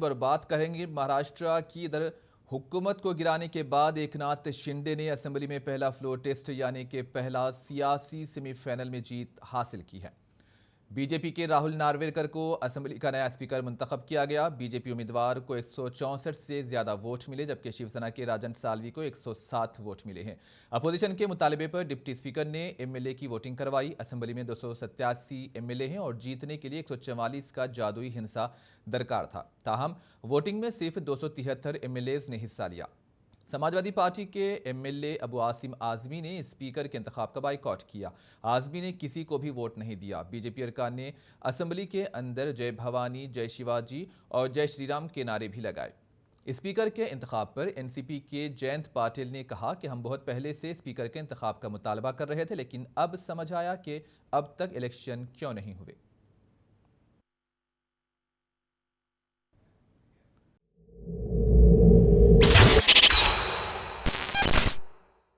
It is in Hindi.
पर बात करेंगे महाराष्ट्र की। इधर हुकूमत को गिराने के बाद एकनाथ शिंदे ने असेंबली में पहला फ्लोर टेस्ट यानी कि पहला सियासी सेमीफाइनल में जीत हासिल की है। बीजेपी के राहुल नार्वेकर को असेंबली का नया स्पीकर मुंतखब किया गया। बीजेपी उम्मीदवार को 164 से ज्यादा वोट मिले, जबकि शिवसेना के राजन साल्वी को 107 वोट मिले हैं। अपोजिशन के मुतालबे पर डिप्टी स्पीकर ने एमएलए की वोटिंग करवाई। असेंबली में 287 एमएलए हैं और जीतने के लिए 144 का जादुई हिंसा दरकार था। ताहम वोटिंग में सिर्फ 273 एमएलए ने हिस्सा लिया। समाजवादी पार्टी के एमएलए अबू आसिम आजमी ने स्पीकर के इंतखाब का बाइकॉट किया। आजमी ने किसी को भी वोट नहीं दिया। बीजेपी अरकान ने असेंबली के अंदर जय भवानी, जय शिवाजी और जय श्रीराम के नारे भी लगाए। स्पीकर के इंतखाब पर एनसीपी के जयंत पाटिल ने कहा कि हम बहुत पहले से स्पीकर के इंतखाब का मुतालबा कर रहे थे, लेकिन अब समझ आया कि अब तक इलेक्शन क्यों नहीं हुए।